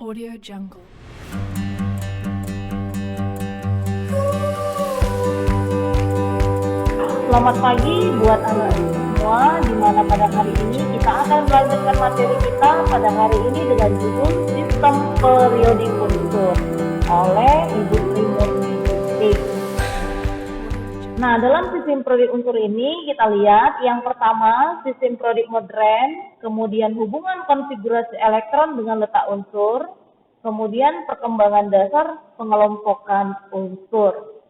Audio Jungle. Selamat pagi buat anak-anak semua, di mana pada hari ini kita akan melanjutkan materi kita pada hari ini dengan judul Sistem Periodik Unsur oleh Ibu Sri Murni. Nah, dalam sistem periodik unsur ini kita lihat yang pertama sistem periodik modern, kemudian hubungan konfigurasi elektron dengan letak unsur, kemudian perkembangan dasar pengelompokan unsur.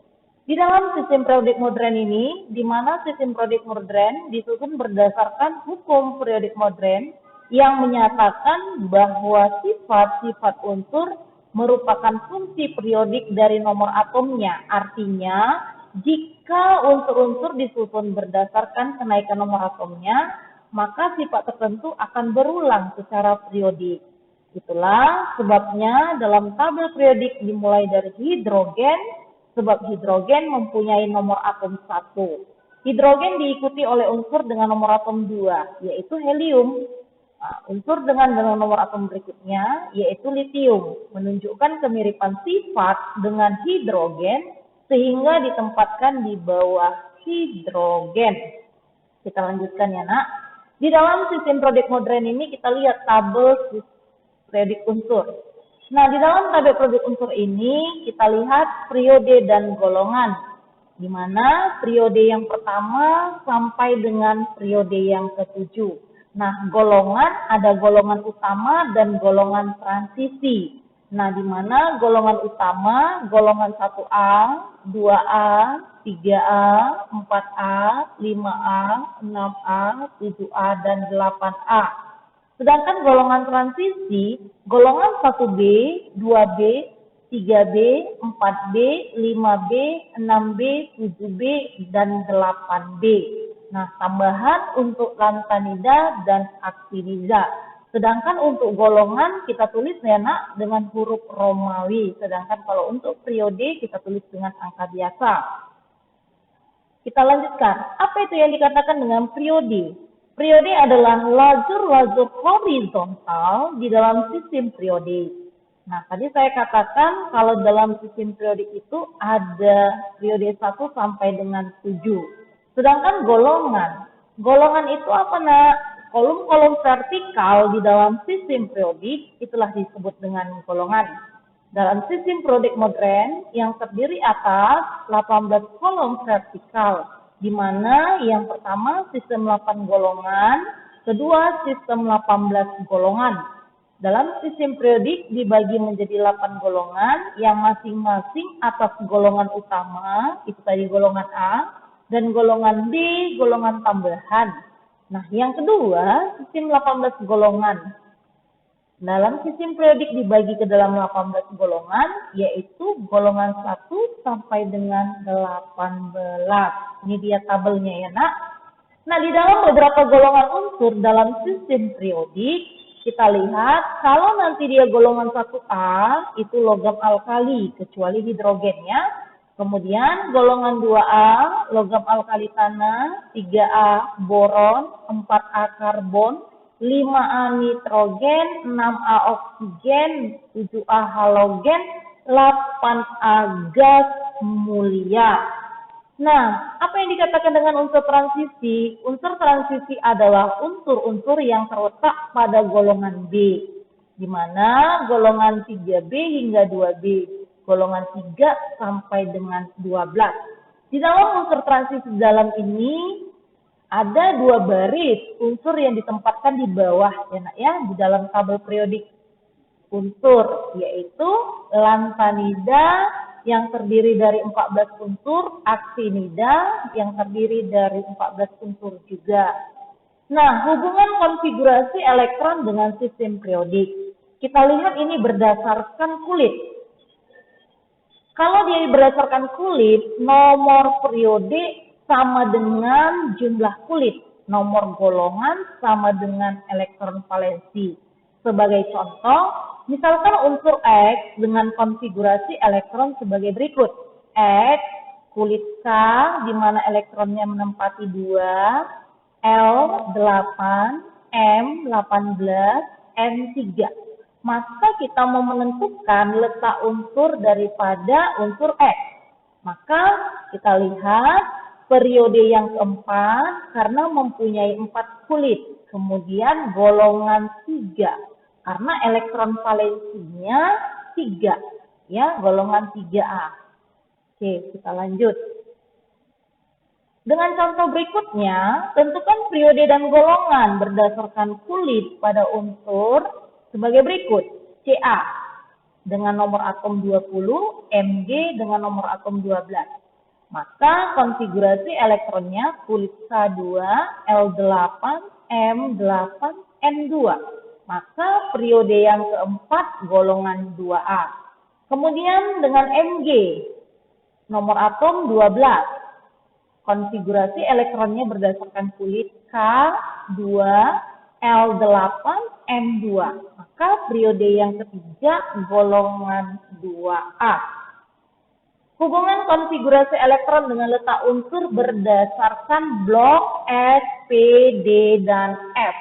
Di dalam sistem periodik modern ini, di mana sistem periodik modern disusun berdasarkan hukum periodik modern yang menyatakan bahwa sifat-sifat unsur merupakan fungsi periodik dari nomor atomnya. Artinya, jika unsur-unsur disusun berdasarkan kenaikan nomor atomnya, maka sifat tertentu akan berulang secara periodik. Itulah sebabnya dalam tabel periodik dimulai dari hidrogen, sebab hidrogen mempunyai nomor atom 1. Hidrogen diikuti oleh unsur dengan nomor atom 2, yaitu helium. Nah, unsur dengan nomor atom berikutnya, yaitu litium, menunjukkan kemiripan sifat dengan hidrogen, sehingga ditempatkan di bawah hidrogen. Kita lanjutkan ya nak. Di dalam sistem periodik modern ini kita lihat tabel periodik unsur. Nah, di dalam tabel periodik unsur ini kita lihat periode dan golongan, di mana periode yang pertama sampai dengan periode yang ketujuh. Nah, golongan ada golongan utama dan golongan transisi. Nah, di mana golongan utama, golongan 1A, 2A, 3A, 4A, 5A, 6A, 7A, dan 8A. Sedangkan golongan transisi, golongan 1B, 2B, 3B, 4B, 5B, 6B, 7B, dan 8B. Nah, tambahan untuk lantanida dan aktinida. Sedangkan untuk golongan kita tulis ya nak dengan huruf Romawi. Sedangkan kalau untuk periode kita tulis dengan angka biasa. Kita lanjutkan. Apa itu yang dikatakan dengan periode? Periode adalah lajur-lajur horizontal di dalam sistem periodik. Nah, tadi saya katakan kalau dalam sistem periodik itu ada periode 1 sampai dengan 7. Sedangkan golongan. Golongan itu apa nak? Kolom-kolom vertikal di dalam sistem periodik itulah disebut dengan golongan. Dalam sistem periodik modern yang terdiri atas 18 kolom vertikal, di mana yang pertama sistem 8 golongan, kedua sistem 18 golongan. Dalam sistem periodik dibagi menjadi 8 golongan yang masing-masing atas golongan utama, itu tadi golongan A, dan golongan B, golongan tambahan. Nah, yang kedua sistem 18 golongan. Dalam sistem periodik dibagi ke dalam 18 golongan, yaitu golongan 1 sampai dengan 18. Ini dia tabelnya ya nak. Nah, di dalam beberapa golongan unsur dalam sistem periodik, kita lihat kalau nanti dia golongan 1A, itu logam alkali, kecuali hidrogennya. Kemudian golongan 2A, logam alkali tanah, 3A boron, 4A karbon, 5A nitrogen, 6A oksigen, 7A halogen, 8A gas mulia. Nah, apa yang dikatakan dengan unsur transisi? Unsur transisi adalah unsur-unsur yang terletak pada golongan B, di mana golongan 3B hingga 2B, golongan 3 sampai dengan 12. Di dalam unsur transisi dalam ini, ada 2 baris unsur yang ditempatkan di bawah ya nak ya di dalam tabel periodik unsur, yaitu lantanida yang terdiri dari 14 unsur, aktinida yang terdiri dari 14 unsur juga. Nah, hubungan konfigurasi elektron dengan sistem periodik. Kita lihat ini berdasarkan kulit. Kalau dia berdasarkan kulit, nomor periode sama dengan jumlah kulit, nomor golongan sama dengan elektron valensi. Sebagai contoh, misalkan unsur X dengan konfigurasi elektron sebagai berikut. X, kulit K, di mana elektronnya menempati 2, L, 8, M, 18, N, 3. maka kita mau menentukan letak unsur daripada unsur X. Maka kita lihat periode yang keempat karena mempunyai 4 kulit, kemudian golongan 3 karena elektron valensinya 3, ya, golongan 3A. Oke, kita lanjut. Dengan contoh berikutnya, tentukan periode dan golongan berdasarkan kulit pada unsur sebagai berikut. Ca dengan nomor atom 20, Mg dengan nomor atom 12. Maka konfigurasi elektronnya kulit K2, L8, M8, N2. Maka periode yang keempat golongan 2A. Kemudian dengan Mg, nomor atom 12. Konfigurasi elektronnya berdasarkan kulit K2, L8, M2. Maka periode yang ketiga golongan 2A. Hubungan konfigurasi elektron dengan letak unsur berdasarkan blok S, P, D, dan F.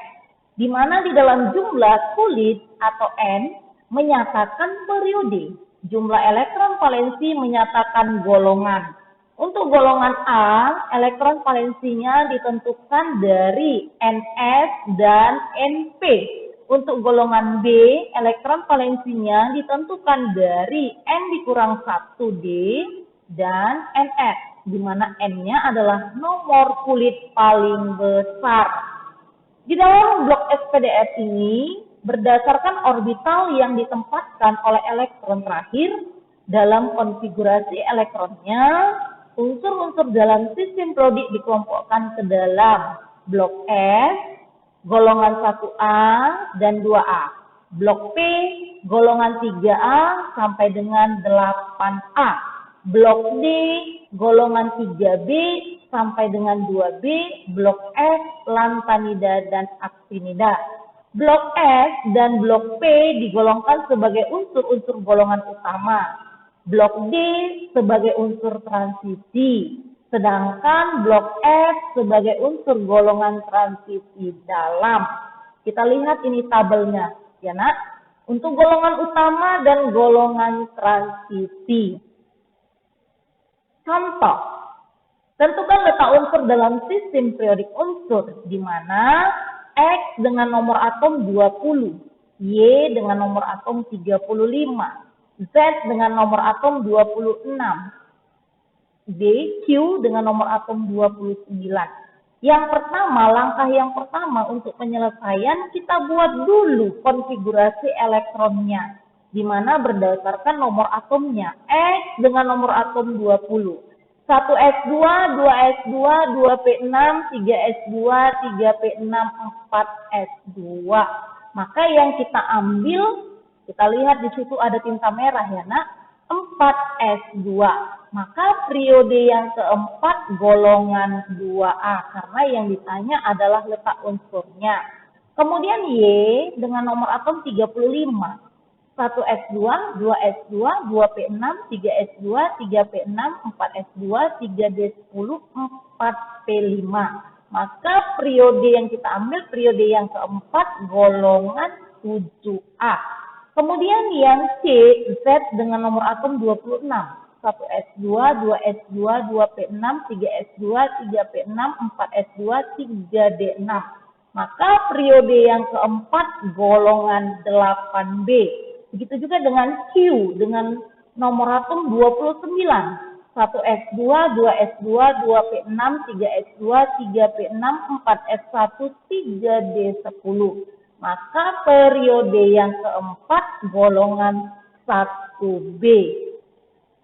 Di mana di dalam jumlah kulit atau N menyatakan periode. Jumlah elektron valensi menyatakan golongan. Untuk golongan A, elektron valensinya ditentukan dari Ns dan Np. Untuk golongan B, elektron valensinya ditentukan dari N dikurang 1D dan Ns, di mana N-nya adalah nomor kulit paling besar. Di dalam blok SPDS ini, berdasarkan orbital yang ditempatkan oleh elektron terakhir dalam konfigurasi elektronnya, unsur-unsur dalam sistem periodik dikelompokkan ke dalam blok S, golongan 1A dan 2A. Blok P, golongan 3A sampai dengan 8A. Blok D, golongan 3B sampai dengan 2B. Blok F, lantanida dan aktinida. Blok S dan blok P digolongkan sebagai unsur-unsur golongan utama. Blok D sebagai unsur transisi, sedangkan blok F sebagai unsur golongan transisi dalam. Kita lihat ini tabelnya, ya nak, untuk golongan utama dan golongan transisi. Contoh, tentukan letak unsur dalam sistem periodik unsur, di mana X dengan nomor atom 20, Y dengan nomor atom 35, Z dengan nomor atom 26, Q dengan nomor atom 29. Yang pertama, langkah yang pertama untuk penyelesaian kita buat dulu konfigurasi elektronnya, di mana berdasarkan nomor atomnya. X dengan nomor atom 20. 1s2, 2s2, 2p6, 3s2, 3p6, 4s2. Maka yang kita ambil, kita lihat di situ ada tinta merah ya nak, 4s2. Maka periode yang keempat golongan 2A, karena yang ditanya adalah letak unsurnya. Kemudian Y dengan nomor atom 35. 1s2, 2s2, 2p6, 3s2, 3p6, 4s2, 3d10, 4p5. Maka periode yang kita ambil periode yang keempat golongan 7A. Kemudian yang C, Z dengan nomor atom 26. 1s2, 2s2, 2p6, 3s2, 3p6, 4s2, 3d6. Maka periode yang keempat golongan 8B. Begitu juga dengan Q dengan nomor atom 29. 1s2, 2s2, 2p6, 3s2, 3p6, 4s1, 3d10. Maka periode yang keempat golongan 1B.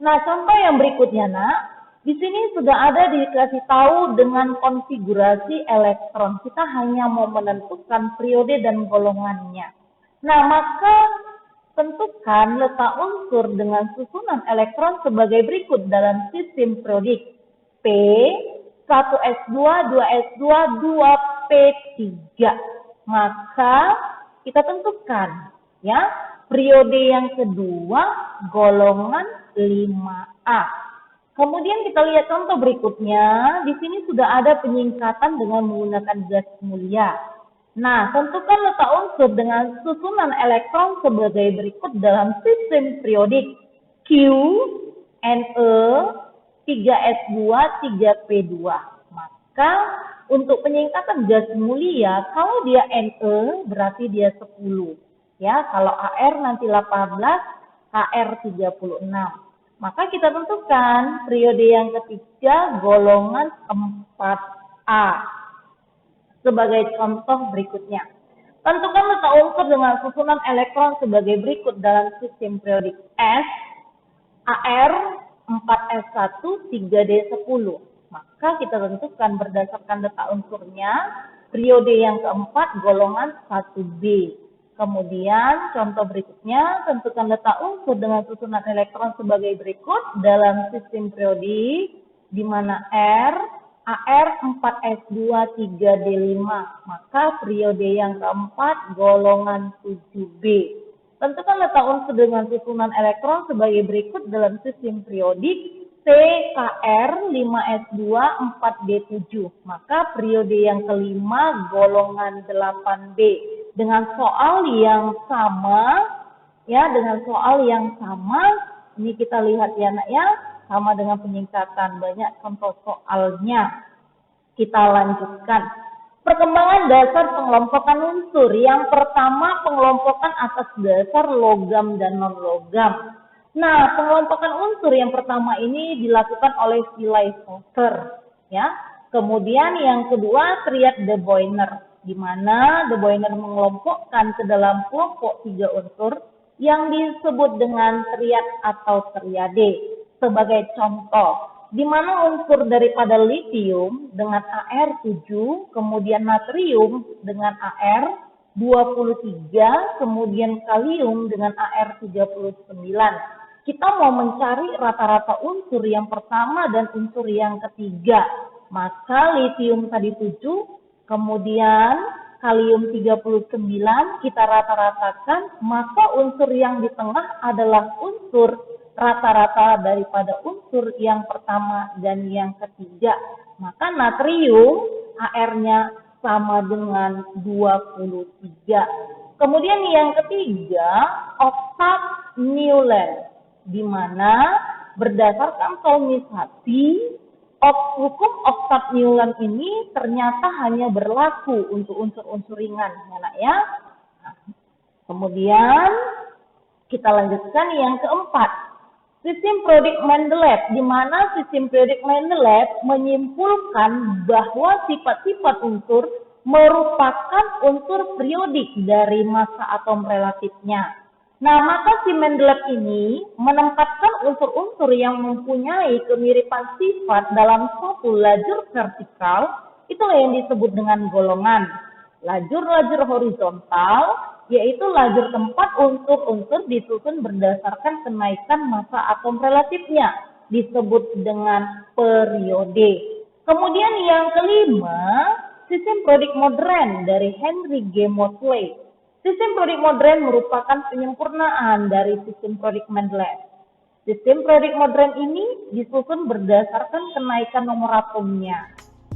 Nah, contoh yang berikutnya, nak. Di sini sudah ada dikasih tahu dengan konfigurasi elektron. Kita hanya mau menentukan periode dan golongannya. Nah, maka tentukan letak unsur dengan susunan elektron sebagai berikut dalam sistem periodik. P, 1s2, 2s2, 2p3. Maka kita tentukan ya periode yang kedua golongan 5A. Kemudian kita lihat contoh berikutnya. Di sini sudah ada penyingkatan dengan menggunakan gas mulia. Nah, tentukan letak unsur dengan susunan elektron sebagai berikut dalam sistem periodik. Q, Ne, 3s2, 3p2. Maka untuk penyingkatan gas mulia, kalau dia Ne berarti dia 10. Ya, kalau Ar nanti 18, Hr 36. Maka kita tentukan periode yang ketiga golongan 4A. Sebagai contoh berikutnya. Tentukan letak unsur dengan susunan elektron sebagai berikut dalam sistem periodik S, Ar, 4s1, 3d10. Maka kita tentukan berdasarkan letak unsurnya, periode yang keempat golongan 1b. Kemudian contoh berikutnya, tentukan letak unsur dengan susunan elektron sebagai berikut dalam sistem periodik, di mana R, Ar 4s2 3d5, maka periode yang keempat golongan 7b. Tentukan letak unsur dengan susunan elektron sebagai berikut dalam sistem periodik CKr 5s2 4d7, maka periode yang kelima golongan 8b. Dengan soal yang sama, ini kita lihat ya nak ya, sama dengan penyingkatan, banyak contoh soalnya. Kita lanjutkan. Perkembangan dasar pengelompokan unsur. Yang pertama, pengelompokan atas dasar logam dan non-logam. Nah, pengelompokan unsur yang pertama ini dilakukan oleh Villey-Fokker, ya. Kemudian yang kedua, triad de Boyner, di mana de Boyner mengelompokkan ke dalam kelompok 3 unsur yang disebut dengan triad atau triade. Sebagai contoh, di mana unsur daripada litium dengan Ar7, kemudian natrium dengan Ar23, kemudian kalium dengan Ar39. Kita mau mencari rata-rata unsur yang pertama dan unsur yang ketiga. Maka litium tadi 7, kemudian kalium 39 kita rata-ratakan, maka unsur yang di tengah adalah unsur rata-rata daripada unsur yang pertama dan yang ketiga. Maka natrium Ar-nya sama dengan 23. Kemudian yang ketiga, oktat Newland, di mana berdasarkan solmisasi, hukum oktat Newland ini ternyata hanya berlaku untuk unsur-unsur ringan, ya. Kemudian kita lanjutkan yang keempat. Sistem periodik Mendeleev, di mana sistem periodik Mendeleev menyimpulkan bahwa sifat-sifat unsur merupakan unsur periodik dari massa atom relatifnya. Nah, maka si Mendeleev ini menempatkan unsur-unsur yang mempunyai kemiripan sifat dalam suatu lajur vertikal, itulah yang disebut dengan golongan. Lajur-lajur horizontal, yaitu lajur tempat unsur-unsur disusun berdasarkan kenaikan massa atom relatifnya, disebut dengan periode. Kemudian yang kelima, sistem periodik modern dari Henry G. Moseley. Sistem periodik modern merupakan penyempurnaan dari sistem periodik Mendeleev. Sistem periodik modern ini disusun berdasarkan kenaikan nomor atomnya.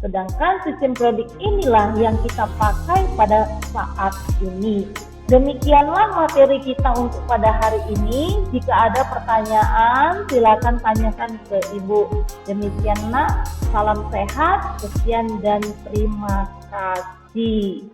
Sedangkan sistem periodik inilah yang kita pakai pada saat ini. Demikianlah materi kita untuk pada hari ini. Jika ada pertanyaan, silakan tanyakan ke Ibu. Demikianlah, salam sehat, sekian dan terima kasih.